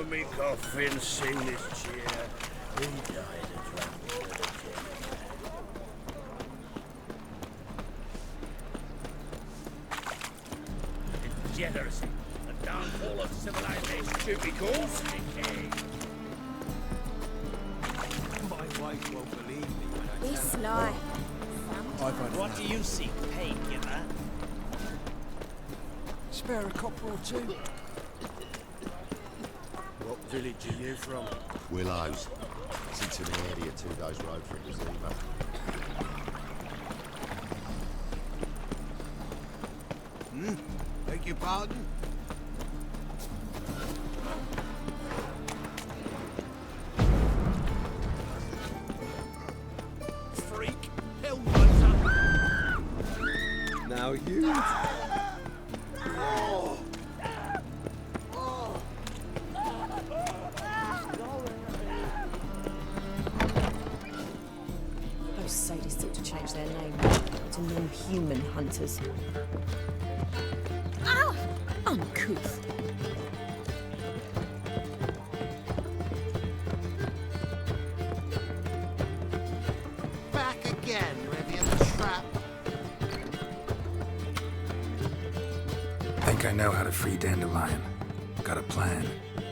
over me coffin, sing this cheer. He died a trample with a degeneracy, the downfall of civilization. Should be calls. My wife won't believe me when I Be tell her. sly. What do you seek, painkiller? Spare a copper or two. What village are you from? Willows. Sits in the area 2 days road from Zima. Beg your pardon? Freak! Hellraiser! Now you... Those sadists ought to change their name to non-human hunters. Ow! Uncouth. Back again, ready at the trap. Think I know how to free Dandelion. Got a plan,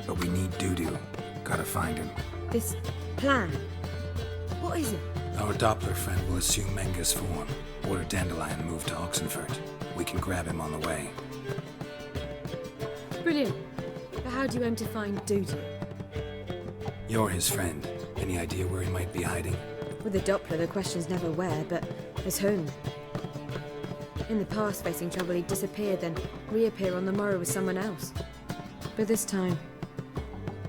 but we need Dudu. Gotta find him. This plan. What is it? Our Doppler friend will assume Menga's form. Order Dandelion move to Oxenfurt. We can grab him on the way. Brilliant. But how do you aim to find Dudu? You're his friend. Any idea where he might be hiding? With the Doppler, the question's never where, but as whom. In the past, facing trouble, he'd disappear, then reappear on the morrow with someone else. But this time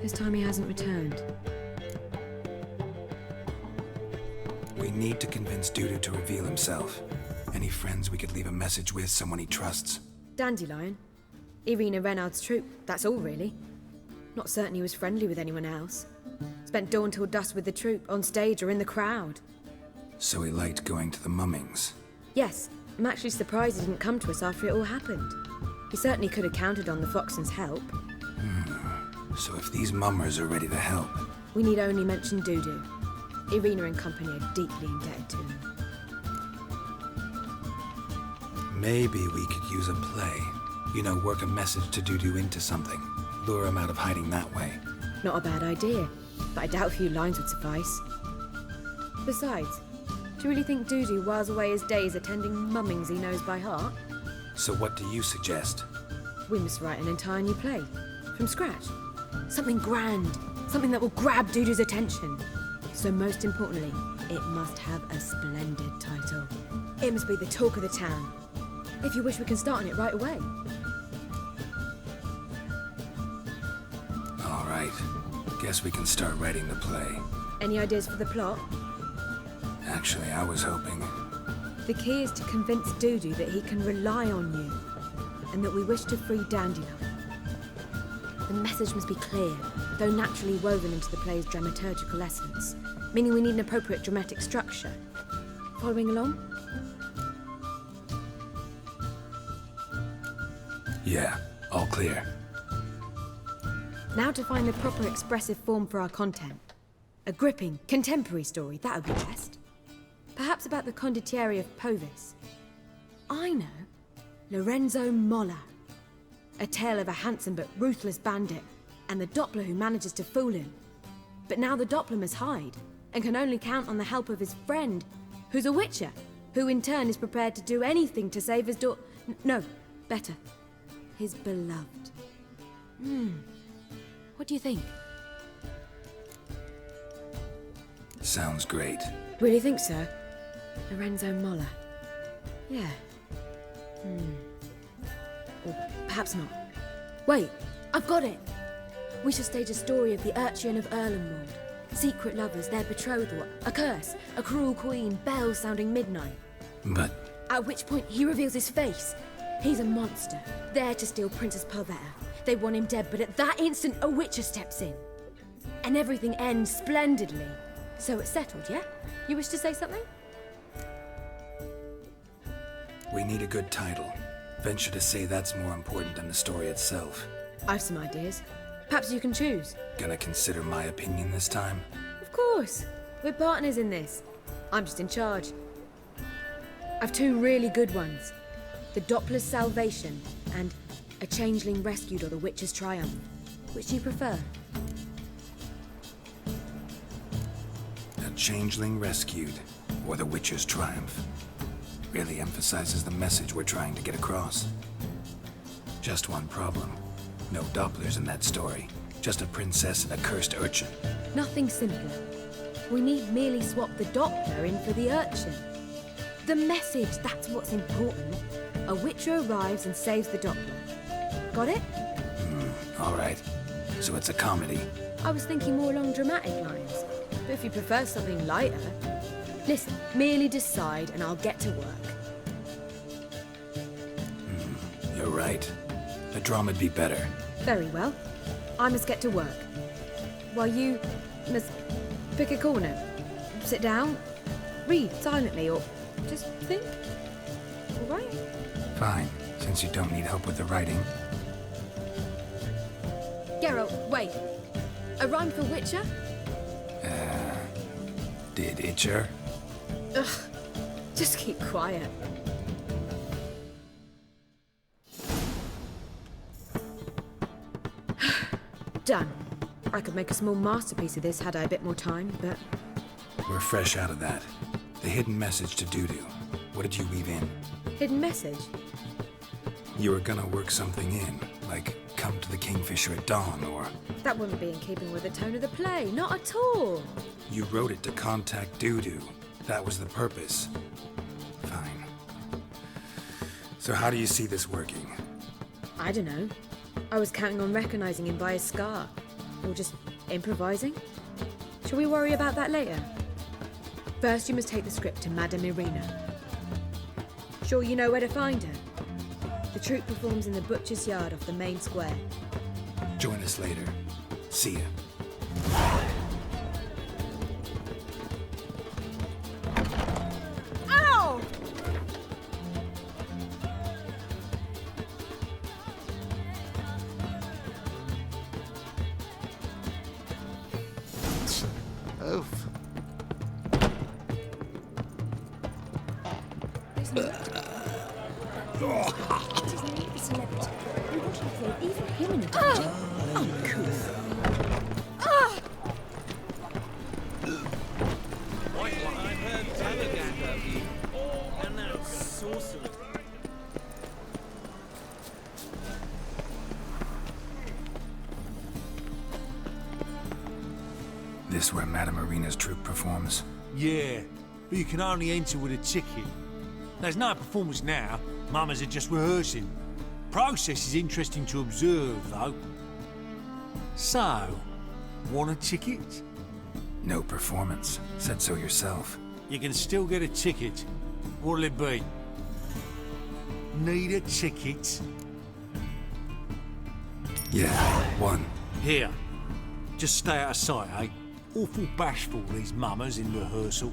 he hasn't returned. We need to convince Dudu to reveal himself. Any friends we could leave a message with, someone he trusts? Dandelion. Irina Renard's troop, that's all really. Not certain he was friendly with anyone else. Spent dawn till dusk with the troop, on stage or in the crowd. So he liked going to the mummings. Yes, I'm actually surprised he didn't come to us after it all happened. He certainly could have counted on the Foxton's help. So if these mummers are ready to help, We need only mention Dudu. Irina and company are deeply indebted to him. maybe we could use a play. You know, work a message to Dudu into something. Lure him out of hiding that way. Not a bad idea, but I doubt a few lines would suffice. Besides, do you really think Dudu whiles away his days attending mummings he knows by heart? So what do you suggest? We must write an entire new play. From scratch. Something grand. Something that will grab Dudu's attention. So most importantly, it must have a splendid title. It must be the talk of the town. If you wish, we can start on it right away. All right. Guess we can start writing the play. Any ideas for the plot? Actually, I was hoping... The key is to convince Dudu that he can rely on you, and that we wish to free Dandelion. The message must be clear, though naturally woven into the play's dramaturgical essence, meaning we need an appropriate dramatic structure. Following along? Yeah, all clear. Now to find the proper expressive form for our content. A gripping, contemporary story, that would be best. Perhaps about the condottieri of Povis. I know. Lorenzo Molla. A tale of a handsome but ruthless bandit, and the Doppler who manages to fool him. But now the Doppler must hide, and can only count on the help of his friend, who's a witcher, who in turn is prepared to do anything to save his no, better. His beloved. What do you think? Sounds great. Really think so? Lorenzo Molla. Yeah. Or perhaps not. Wait, I've got it! We shall stage a story of the Urchin of Erlenwald. Secret lovers, their betrothal, a curse, a cruel queen, bells sounding midnight. But At which point he reveals his face. He's a monster, there to steal Princess Pavetta. They want him dead, but at that instant a witcher steps in. And everything ends splendidly. So it's settled, yeah? You wish to say something? we need a good title. Venture to say that's more important than the story itself. I've some ideas. Perhaps you can choose. Gonna consider my opinion this time? Of course. We're partners in this. I'm just in charge. I've two really good ones. The Doppler's Salvation and A Changeling Rescued or The Witcher's Triumph. Which do you prefer? A Changeling Rescued or The Witcher's Triumph. Really emphasizes the message we're trying to get across. Just one problem. No Dopplers in that story. Just a princess and a cursed urchin. Nothing simpler. We need merely swap the Doppler in for the urchin. The message, that's what's important. A Witcher arrives and saves the Doppler. Got it? All right. So it's a comedy. I was thinking more along dramatic lines. But if you prefer something lighter... Listen, merely decide and I'll get to work. You're right. A drama'd be better. Very well. I must get to work. While you must pick a corner. Sit down, read silently, or just think. All right? Fine, since you don't need help with the writing. Geralt, wait. A rhyme for Witcher? Did Itcher? Ugh. Just keep quiet. Done. I could make a small masterpiece of this had I a bit more time, but... We're fresh out of that. The hidden message to Dudu. What did you weave in? Hidden message? You were gonna work something in, like come to the Kingfisher at dawn, or... That wouldn't be in keeping with the tone of the play, not at all. You wrote it to contact Dudu. That was the purpose. Fine. So how do you see this working? I don't know. I was counting on recognizing him by his scar. Or just improvising. Shall we worry about that later? First, you must take the script to Madame Irina. Sure you know where to find her? The troupe performs in the butcher's yard off the main square. Join us later. See ya. Ow! Oof. I've heard Novigrad of you. And now sorcery. This where Madame Irina's troupe performs? Yeah, but you can only enter with a ticket. There's no performance now. Mamas are just rehearsing. Process is interesting to observe, though. So, want a ticket? No performance. Said so yourself. You can still get a ticket. What'll it be? Need a ticket? Yeah, one. Here. Just stay out of sight, eh? Awful bashful, these mamas in rehearsal.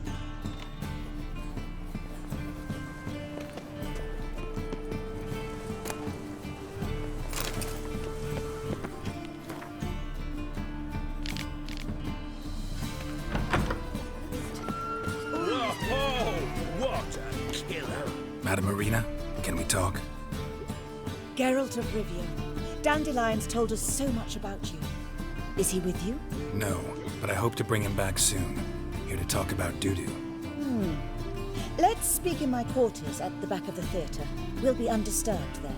Whoa! What a killer! Madame Irina, can we talk? Geralt of Rivia. Dandelion's told us so much about you. Is he with you? No, but I hope to bring him back soon. Here to talk about Dudu. Let's speak in my quarters at the back of the theatre. We'll be undisturbed there.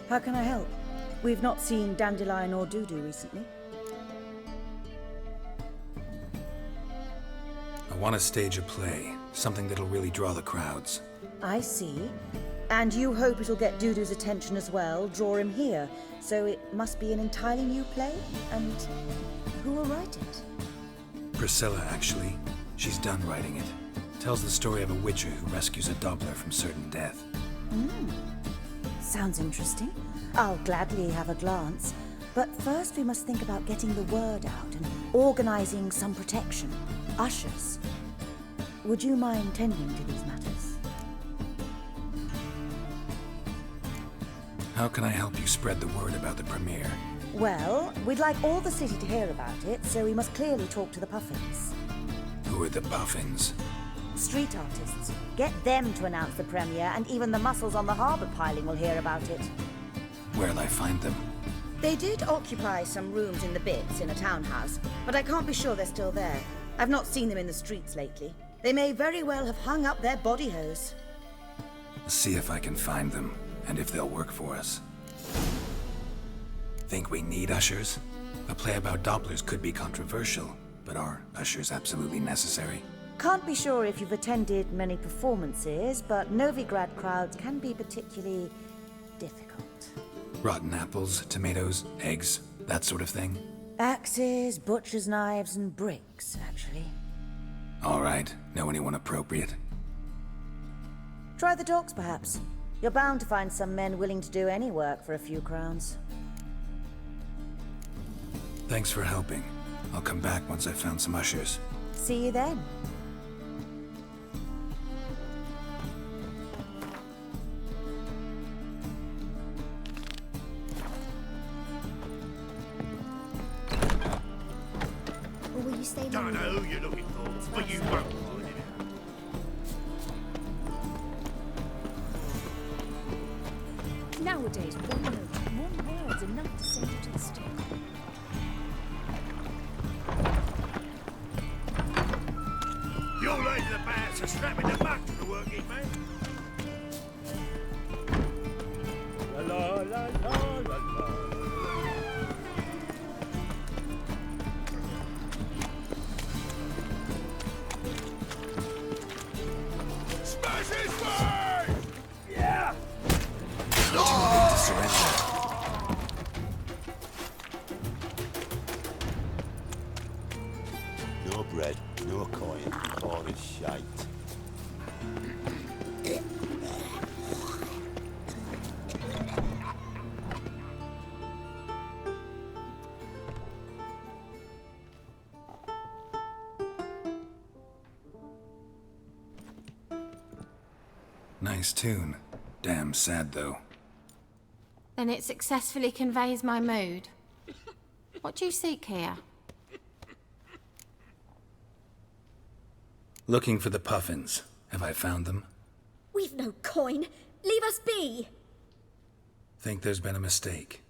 How can I help? We've not seen Dandelion or Dudu recently. I want to stage a play. Something that'll really draw the crowds. I see. And you hope it'll get Dudu's attention as well, draw him here. So it must be an entirely new play? And who will write it? Priscilla, actually. She's done writing it. Tells the story of a witcher who rescues a Doppler from certain death. Sounds interesting. I'll gladly have a glance. But first we must think about getting the word out and organizing some protection. Ushers. Would you mind tending to these matters? How can I help you spread the word about the premiere? Well, we'd like all the city to hear about it, so we must clearly talk to the Puffins. Who are the Puffins? Street artists. Get them to announce the premiere, and even the muscles on the harbour piling will hear about it. Where'll I find them? They did occupy some rooms in the Bits in a townhouse, but I can't be sure they're still there. I've not seen them in the streets lately. They may very well have hung up their body hose. See if I can find them, and if they'll work for us. Think we need ushers? A play about Dopplers could be controversial, but are ushers absolutely necessary? Can't be sure if you've attended many performances, but Novigrad crowds can be particularly difficult. Rotten apples, tomatoes, eggs, that sort of thing? Axes, butcher's knives, and bricks, actually. All right, know anyone appropriate? Try the docks, perhaps. You're bound to find some men willing to do any work for a few crowns. Thanks for helping. I'll come back once I've found some ushers. See you then. Or will you stay Don't know longer? who you're looking for, but you won't find it out. Nowadays, one note, one word's enough to send you to the stake. You're late to the bad, so strap in the muck to the working man. La la la la la la. Smash his face! Yeah! To surrender. No bread, no coin, all is shite. Nice tune. Damn sad, though. Then it successfully conveys my mood. What do you seek here? Looking for the Puffins. Have I found them? We've no coin. Leave us be. Think there's been a mistake.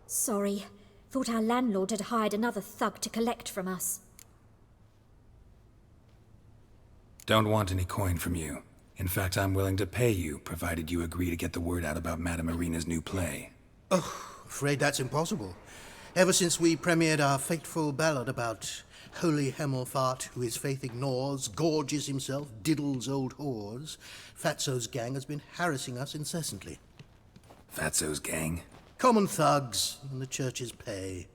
Sorry. Thought our landlord had hired another thug to collect from us. Don't want any coin from you. In fact, I'm willing to pay you, provided you agree to get the word out about Madame Irina's new play. Afraid that's impossible. Ever since we premiered our fateful ballad about holy Hemelfart, who his faith ignores, gorges himself, diddles old whores, Fatso's gang has been harassing us incessantly. Fatso's gang? Common thugs in the church's pay.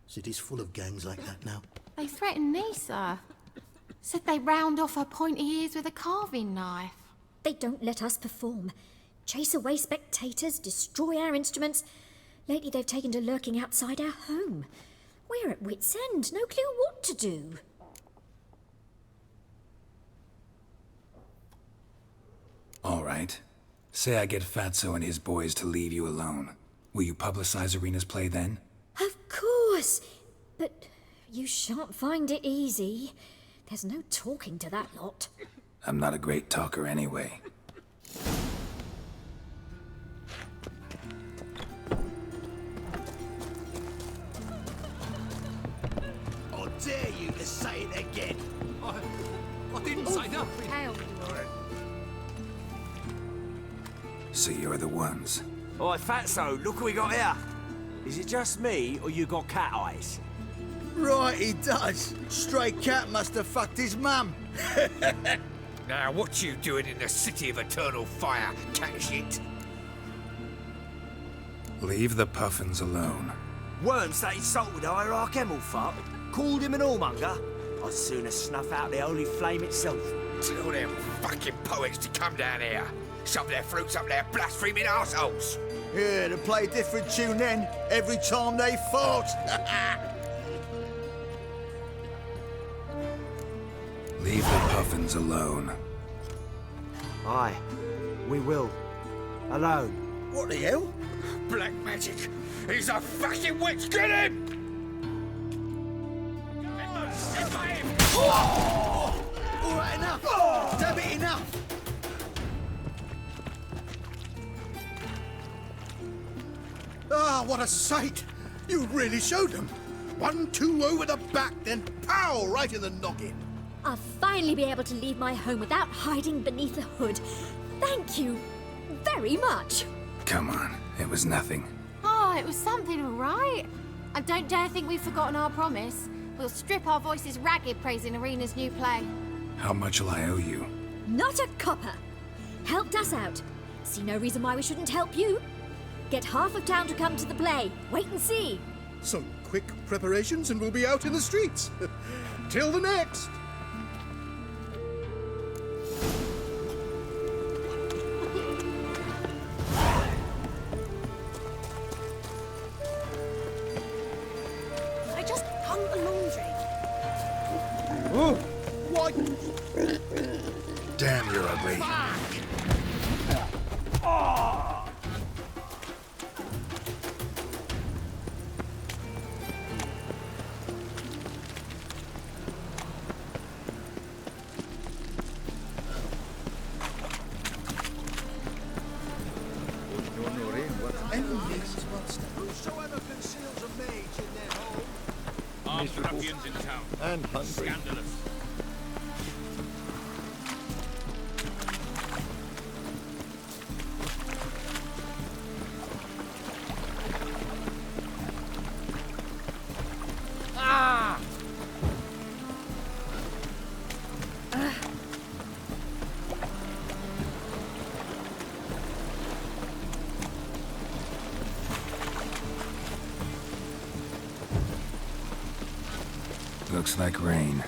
City's full of gangs like that now. They threatened me, sir. Said they round off her pointy ears with a carving knife. They don't let us perform. Chase away spectators, destroy our instruments. Lately they've taken to lurking outside our home. We're at wit's end, no clue what to do. All right. Say I get Fatso and his boys to leave you alone. Will you publicize Irina's play then? Of course, but you shan't find it easy. There's no talking to that lot. I'm not a great talker anyway. I dare you to say it again. I didn't say nothing. So you're the ones. Oi, Fatso, look what we got here. Is it just me, or you got cat eyes? Right, he does. Stray cat must have fucked his mum. Now, what you doing in the city of eternal fire, cat shit? Leave the Puffins alone. Worms that insulted Hierarch Hemelfart, called him an allmonger. I'd sooner snuff out the holy flame itself. Tell them fucking poets to come down here. Shove their fruits up their blaspheming arseholes. Yeah, to play a different tune then, every time they fought. Leave the Puffins alone. Aye, we will. Alone. What the hell? Black magic! He's a fucking witch! Get him! All right, enough! Damn it, enough! Ah, what a sight! You really showed them. 1-2 over the back, then pow! Right in the noggin. I'll finally be able to leave my home without hiding beneath a hood. Thank you very much. Come on, it was nothing. Oh, it was something, all right. I don't dare think we've forgotten our promise. We'll strip our voices ragged praising Arena's new play. How much will I owe you? Not a copper. Helped us out. See no reason why we shouldn't help you. Get half of town to come to the play. Wait and see. Some quick preparations and we'll be out in the streets. Till the next! I just hung the laundry. Oh, what? Damn, you're ugly. Whosoever conceals a mage in their home. Armed ruffians in town. And hungry. Scandalous. Looks like rain.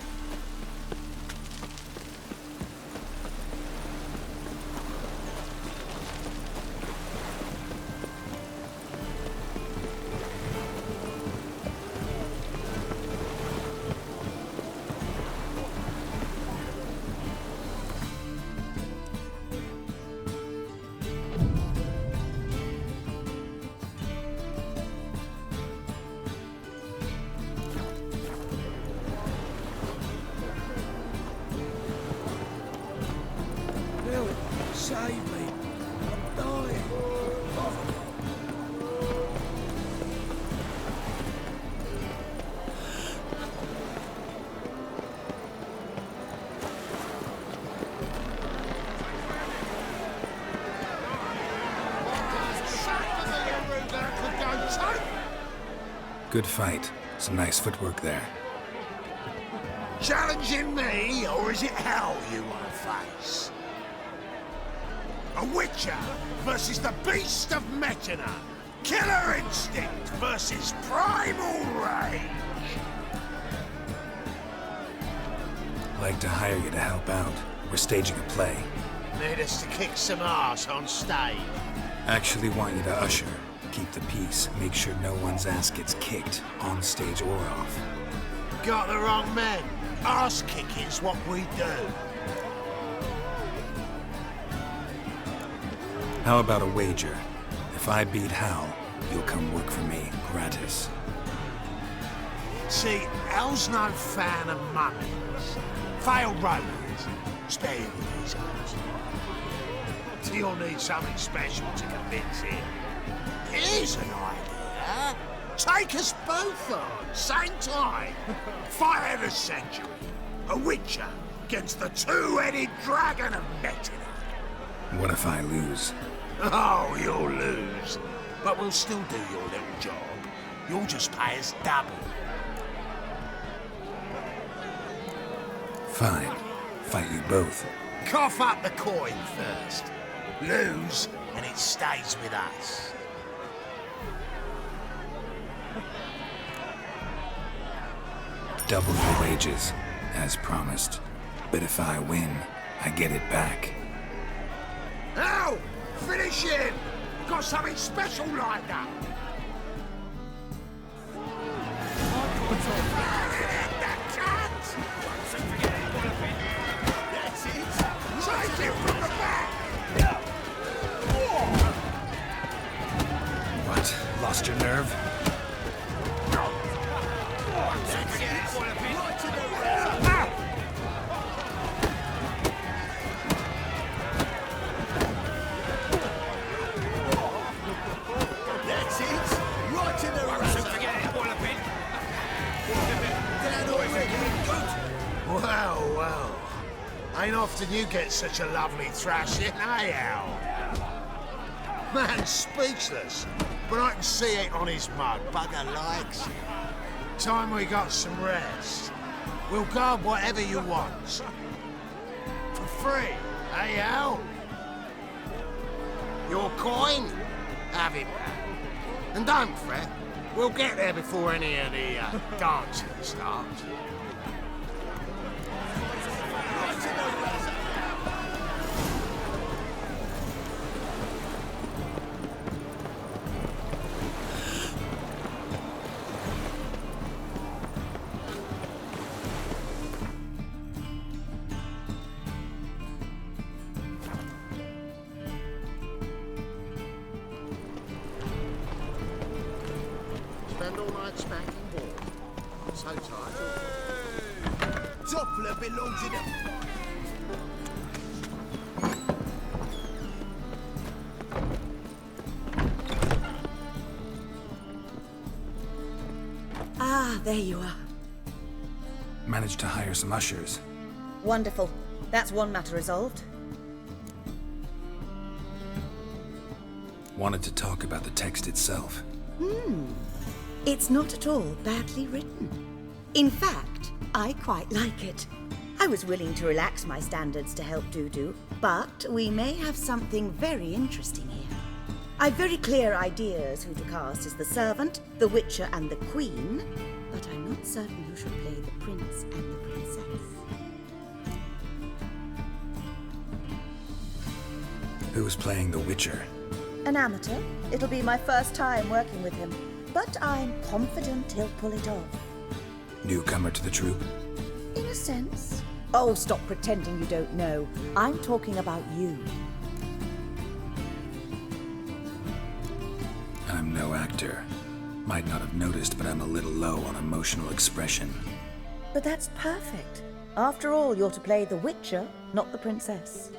Help! Save me! I'm dying! Good fight. Some nice footwork there. Challenging me, or is it hell you want to face? A Witcher versus the Beast of Metina. Killer instinct versus primal rage. Like to hire you to help out. We're staging a play. Need us to kick some ass on stage. Actually want you to usher. Keep the peace. Make sure no one's ass gets kicked, on stage or off. Got the wrong men. Ass kicking's what we do. How about a wager? If I beat Hal, you'll come work for me, gratis. See, Hal's no fan of mummies. Failed romance. Spare you these days. So you'll need something special to convince him. Here's an idea. Take us both on, same time. Fight of the century. A Witcher against the two-headed dragon of Metina. What if I lose? Oh, you'll lose. But we'll still do your little job. You'll just pay us double. Fine. Fight you both. Cough up the coin first. Lose, and it stays with us. Double your wages, as promised. But if I win, I get it back. Now, finish him! Got something special lined up. That's it! Take him from the back! often you get such a lovely thrashing, eh, Al? Man's speechless, but I can see it on his mug. Bugger likes it. Time we got some rest. We'll guard whatever you want. For free, eh, Al? Your coin? Have it back. And don't fret, we'll get there before any of the dancing starts. Spend all night spanking ball. So tired. Toffler belongs in a... Ah, there you are. Managed to hire some ushers. Wonderful. That's one matter resolved. Wanted to talk about the text itself. It's not at all badly written. In fact, I quite like it. I was willing to relax my standards to help Dudu, but we may have something very interesting here. I've very clear ideas who to cast as the servant, the witcher, and the queen, but I'm not certain who should play the prince and the princess. Who's playing the Witcher? An amateur. It'll be my first time working with him, but I'm confident he'll pull it off. Newcomer to the troupe? In a sense. Oh, stop pretending you don't know. I'm talking about you. I'm no actor. Might not have noticed, but I'm a little low on emotional expression. But that's perfect. After all, you're to play the Witcher, not the princess.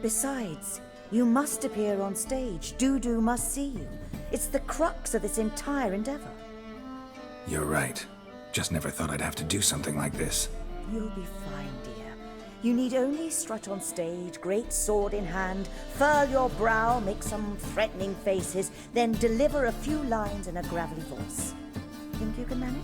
Besides, you must appear on stage. Dudu must see you. It's the crux of this entire endeavor. You're right. Just never thought I'd have to do something like this. You'll be fine, dear. You need only strut on stage, great sword in hand, furl your brow, make some threatening faces, then deliver a few lines in a gravelly voice. Think you can manage?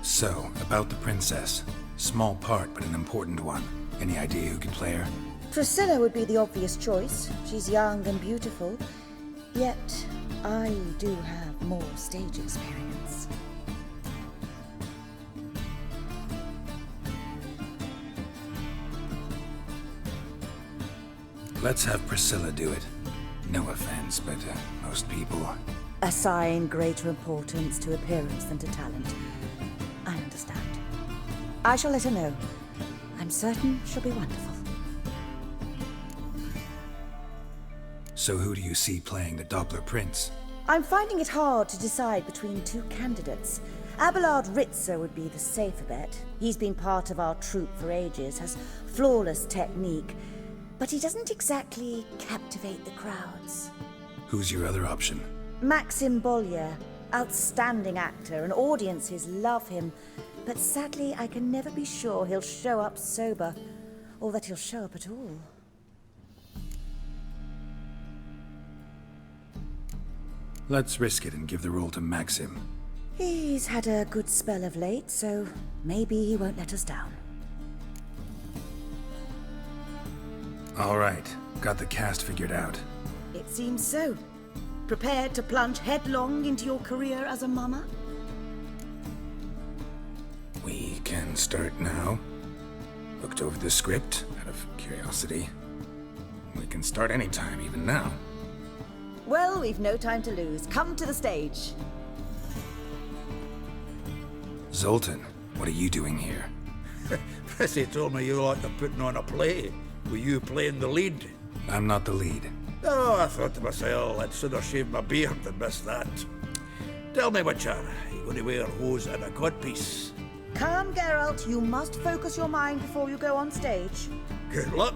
So, about the princess. Small part, but an important one. Any idea who can play her? Priscilla would be the obvious choice. She's young and beautiful. Yet, I do have more stage experience. Let's have Priscilla do it. No offense, but most people... Assign greater importance to appearance than to talent. I understand. I shall let her know. I'm certain she'll be wonderful. So who do you see playing the Doppler Prince? I'm finding it hard to decide between two candidates. Abelard Ritzer would be the safer bet. He's been part of our troupe for ages, has flawless technique, but he doesn't exactly captivate the crowds. Who's your other option? Maxim Bollier, outstanding actor, and audiences love him. But sadly, I can never be sure he'll show up sober, or that he'll show up at all. Let's risk it and give the role to Maxim. He's had a good spell of late, so maybe he won't let us down. All right, got the cast figured out. It seems so. Prepared to plunge headlong into your career as a mama? We can start now. Looked over the script, out of curiosity. We can start anytime, even now. Well, we've no time to lose. Come to the stage. Zoltan, what are you doing here? Prissy told me you like to putting on a play. Were you playing the lead? I'm not the lead. Oh, I thought to myself, I'd sooner shave my beard than miss that. Tell me, Witcher, you going to wear hose and a codpiece? Come, Geralt. You must focus your mind before you go on stage. Good luck.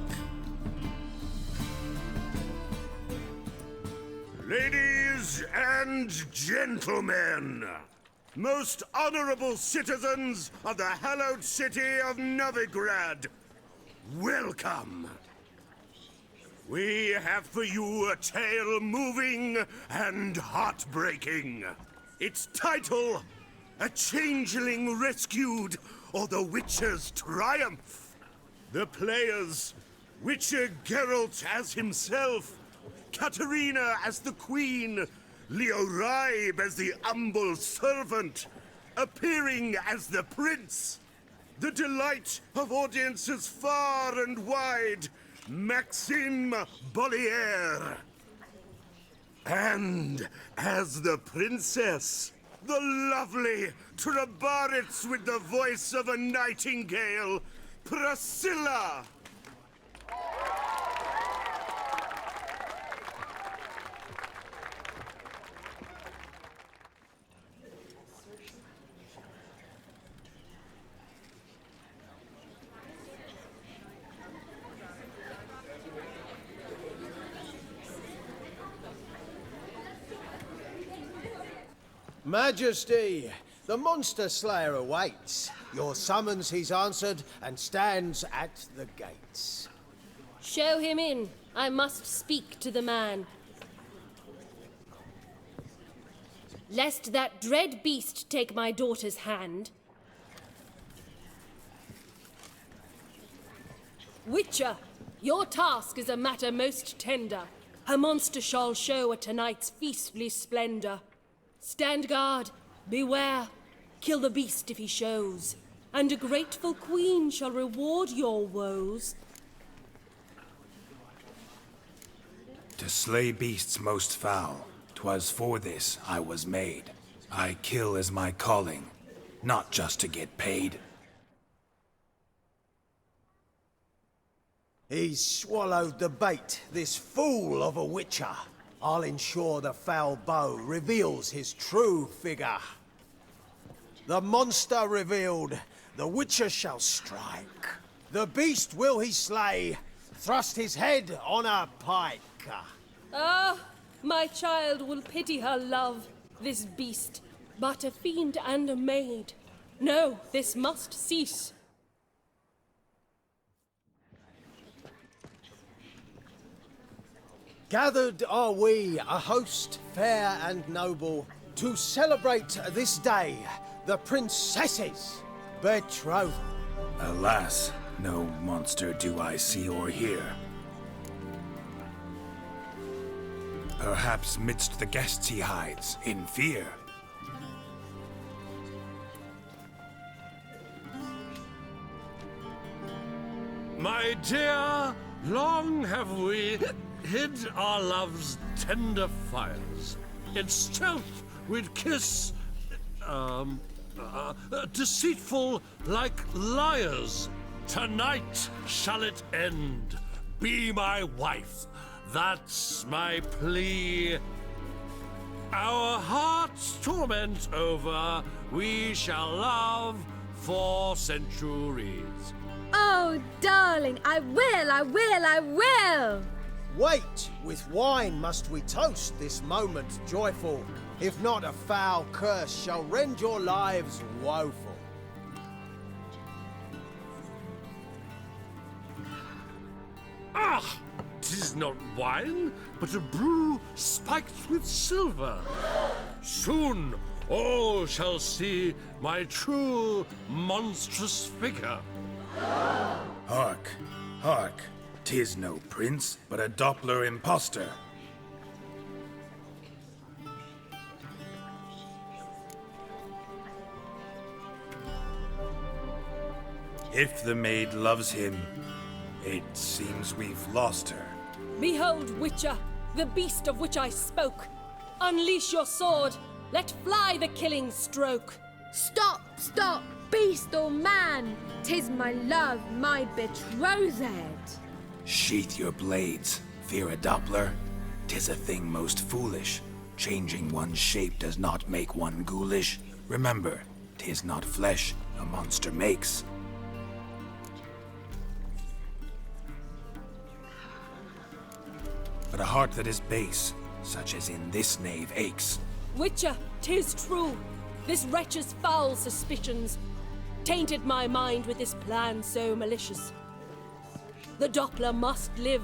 Ladies and gentlemen, most honorable citizens of the hallowed city of Novigrad, welcome. We have for you a tale moving and heartbreaking. Its title, A Changeling Rescued, or the Witcher's Triumph. The players, Witcher Geralt as himself, Katarina as the Queen, Leo Raib as the humble servant, appearing as the Prince. The delight of audiences far and wide, Maxime Bollier. And as the Princess, the lovely Trabaritz with the voice of a nightingale, Priscilla. Majesty, the monster slayer awaits. Your summons he's answered and stands at the gates. Show him in. I must speak to the man. Lest that dread beast take my daughter's hand. Witcher, your task is a matter most tender. A monster shall show at tonight's feastly splendor. Stand guard, beware, kill the beast if he shows, and a grateful queen shall reward your woes. To slay beasts most foul, 'twas for this I was made. I kill as my calling, not just to get paid. He's swallowed the bait, this fool of a witcher. I'll ensure the foul bow reveals his true figure. The monster revealed, the witcher shall strike. The beast will he slay, thrust his head on a pike. Ah, my child will pity her love, this beast, but a fiend and a maid. No, this must cease. Gathered are we, a host fair and noble, to celebrate this day, the princess's betrothal. Alas, no monster do I see or hear. Perhaps midst the guests he hides, in fear. My dear, long have we hid our love's tender fires. In stealth we'd kiss, deceitful like liars. Tonight shall it end. Be my wife, that's my plea. Our hearts' torment over, we shall love for centuries. Oh, darling, I will, I will, I will! Wait, with wine must we toast this moment joyful. If not, a foul curse shall rend your lives woeful. Ah! 'Tis not wine, but a brew spiked with silver. Soon all shall see my true monstrous figure. Hark, hark. 'Tis no prince, but a Doppler impostor. If the maid loves him, it seems we've lost her. Behold, Witcher, the beast of which I spoke. Unleash your sword. Let fly the killing stroke. Stop, stop, beast or man! 'Tis my love, my betrothed. Sheath your blades, fear a Doppler. 'Tis a thing most foolish. Changing one's shape does not make one ghoulish. Remember, 'tis not flesh a monster makes. But a heart that is base, such as in this knave aches. Witcher, 'tis true. This wretch's foul suspicions tainted my mind with this plan so malicious. The Doppler must live.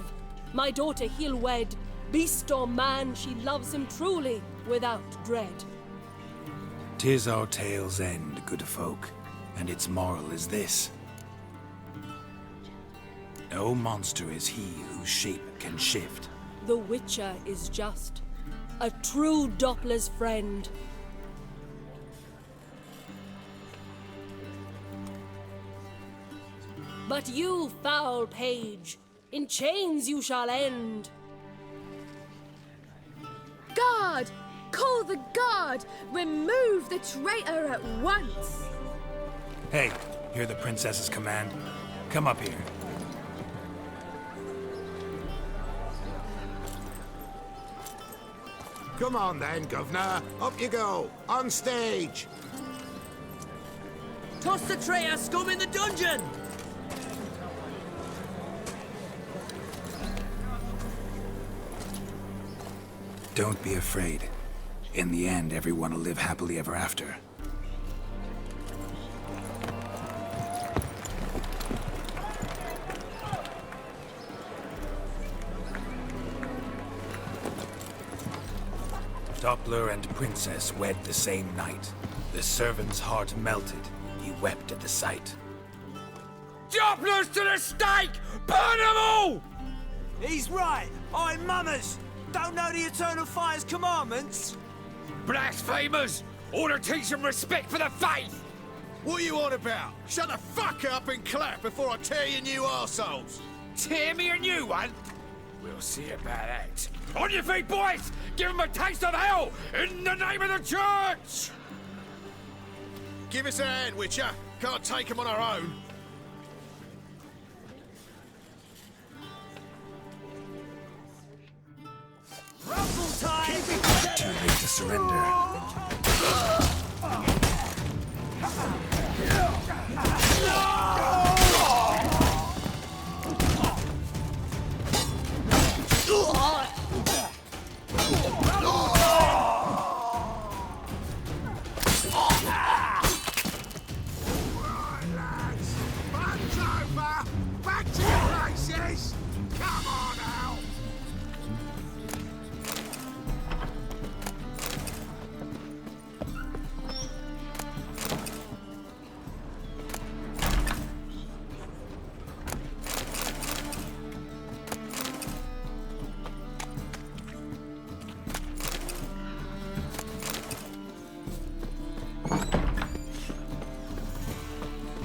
My daughter he'll wed. Beast or man, she loves him truly, without dread. 'Tis our tale's end, good folk, and its moral is this. No monster is he whose shape can shift. The Witcher is just a true Doppler's friend. But you, foul page, in chains you shall end. Guard! Call the guard! Remove the traitor at once! Hey, hear the princess's command? Come up here. Come on then, Governor. Up you go. On stage. Toss the traitor scum in the dungeon! Don't be afraid. In the end, everyone will live happily ever after. Doppler and Princess wed the same night. The servant's heart melted. He wept at the sight. Dopplers to the stake! Burn them all! He's right. I'm mummers. Don't know the Eternal Fire's commandments? Blasphemers! Order teach them respect for the faith! What are you on about? Shut the fuck up and clap before I tear you new arseholes! Tear me a new one? We'll see about that. On your feet, boys! Give them a taste of hell in the name of the church! Give us a hand, Witcher. Can't take them on our own. Rumble time! Too late to surrender. Back to your places! Come on out!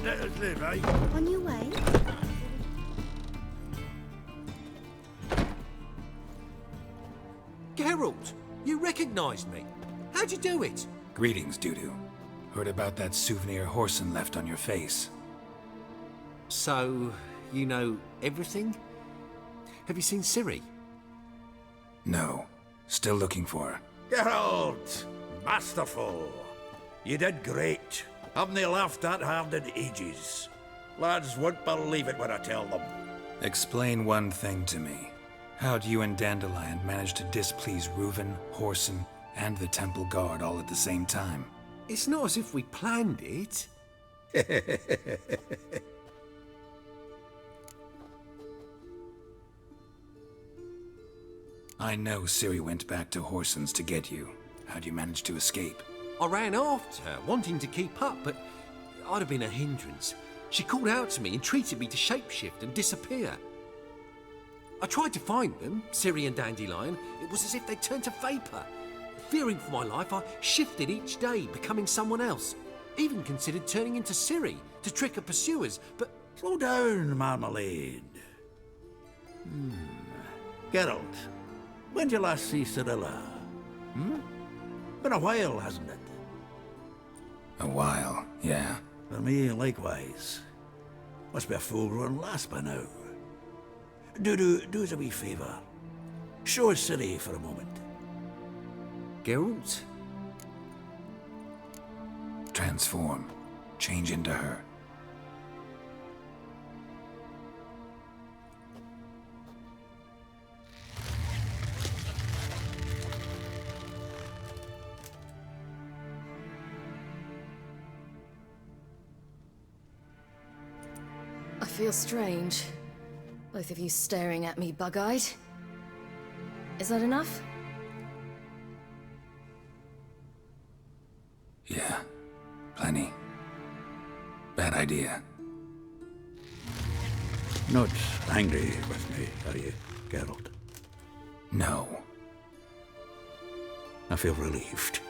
Let us live, eh? On your way? Geralt, you recognized me. How'd you do it? Greetings, Dudu. Heard about that souvenir Horson left on your face. So, you know everything? Have you seen Ciri? No. Still looking for her. Geralt! Masterful! You did great. Haven't they laughed that hard in ages? Lads won't believe it when I tell them. Explain one thing to me. How'd you and Dandelion manage to displease Reuven, Horson, and the Temple Guard all at the same time? It's not as if we planned it. I know Ciri went back to Horson's to get you. How'd you manage to escape? I ran after her, wanting to keep up, but I'd have been a hindrance. She called out to me and treated me to shapeshift and disappear. I tried to find them, Ciri and Dandelion. It was as if they'd turned to vapor. Fearing for my life, I shifted each day, becoming someone else. Even considered turning into Ciri to trick her pursuers, but... Slow down, Marmalade. Geralt, when did you last see Cirilla? Been a while, hasn't it? A while, yeah. For me, likewise. Must be a full-grown lass by now. Do us a wee favour. Show us Ciri for a moment. Geralt? Transform. Change into her. I feel strange. Both of you staring at me bug-eyed. Is that enough? Yeah, plenty. Bad idea. Not angry with me, are you, Geralt? No. I feel relieved.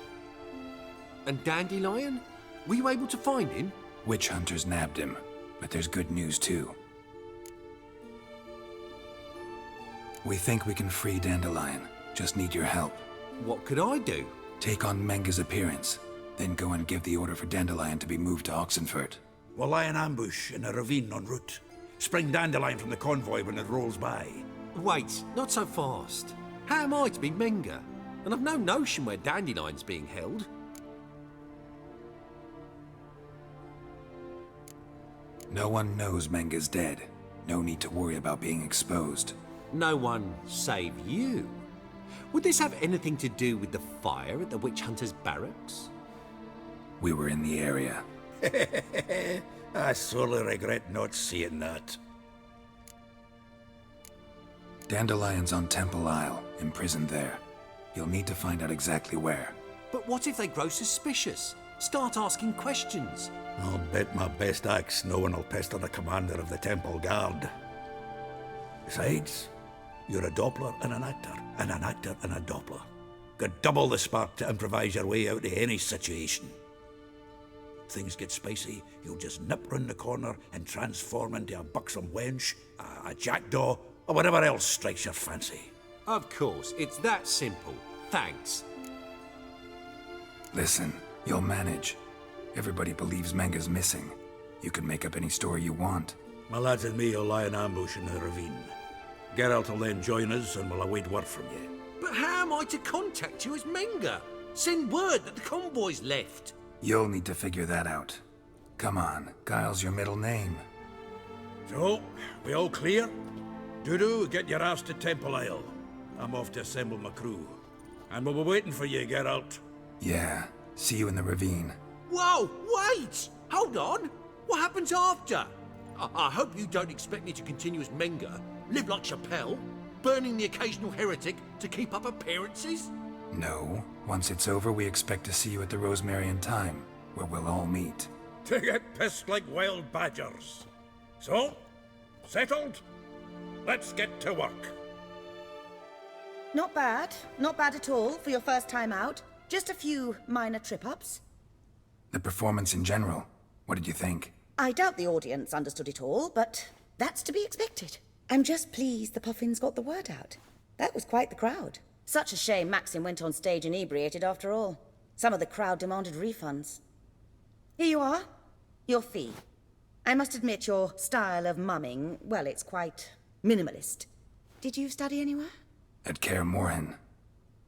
And Dandelion? Were you able to find him? Witch hunters nabbed him, but there's good news too. We think we can free Dandelion. Just need your help. What could I do? Take on Menga's appearance, then go and give the order for Dandelion to be moved to Oxenfurt. We'll lie in ambush in a ravine en route. Spring Dandelion from the convoy when it rolls by. Wait, not so fast. How am I to be Menga? And I've no notion where Dandelion's being held. No one knows Menga's dead. No need to worry about being exposed. No one save you. Would this have anything to do with the fire at the witch hunters' barracks? We were in the area. I sorely regret not seeing that. Dandelion's on Temple Isle, imprisoned there. You'll need to find out exactly where. But what if they grow suspicious? Start asking questions? I'll bet my best axe no one will pester the commander of the Temple Guard. Besides, you're a Doppler and an actor and a Doppler. Got double the spark to improvise your way out of any situation. If things get spicy, you'll just nip round the corner and transform into a buxom wench, a jackdaw, or whatever else strikes your fancy. Of course, it's that simple. Thanks. Listen, you'll manage. Everybody believes Menga's missing. You can make up any story you want. My lads and me will lie in ambush in the ravine. Geralt will then join us and we'll await word from you. But how am I to contact you as Menga? Send word that the convoy's left. You'll need to figure that out. Come on, Guile's your middle name. So, we all clear? Dudu, get your ass to Temple Isle. I'm off to assemble my crew. And we'll be waiting for you, Geralt. Yeah, see you in the ravine. Whoa, wait! Hold on! What happens after? I hope you don't expect me to continue as Menga, live like Chappelle, burning the occasional heretic to keep up appearances? No. Once it's over, we expect to see you at the Rosemary in Time, where we'll all meet. To get pissed like wild badgers. So, settled? Let's get to work. Not bad. Not bad at all for your first time out. Just a few minor trip-ups. The performance in general, what did you think? I doubt the audience understood it all, but that's to be expected. I'm just pleased the Puffins got the word out. That was quite the crowd. Such a shame Maxim went on stage inebriated after all. Some of the crowd demanded refunds. Here you are. Your fee. I must admit your style of mumming, well, it's quite minimalist. Did you study anywhere? At Kaer Morhen.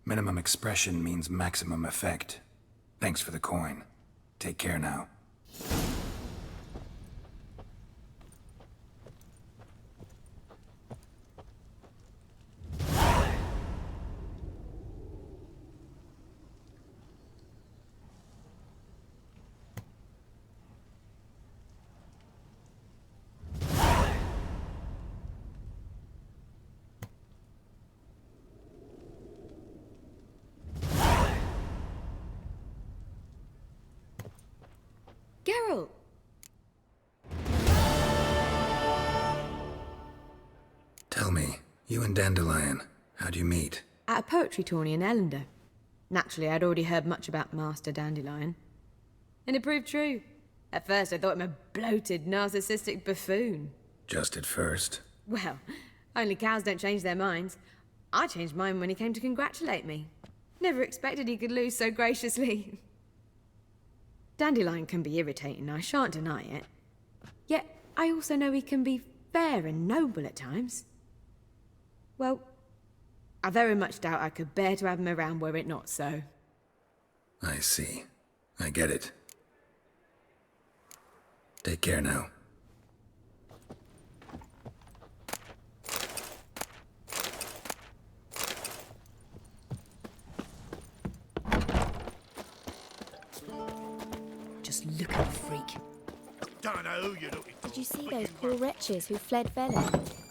Minimum expression means maximum effect. Thanks for the coin. Take care now. Geralt! Tell me, you and Dandelion, how'd you meet? At a poetry tourney in Ellender. Naturally, I'd already heard much about Master Dandelion. And it proved true. At first, I thought him a bloated, narcissistic buffoon. Just at first. Well, only cows don't change their minds. I changed mine when he came to congratulate me. Never expected he could lose so graciously. Dandelion can be irritating, I shan't deny it. Yet, I also know he can be fair and noble at times. Well, I very much doubt I could bear to have him around were it not so. I see. I get it. Take care now. Just look at the freak. Don't know who you're looking for. Did you see those poor wretches who fled Velen?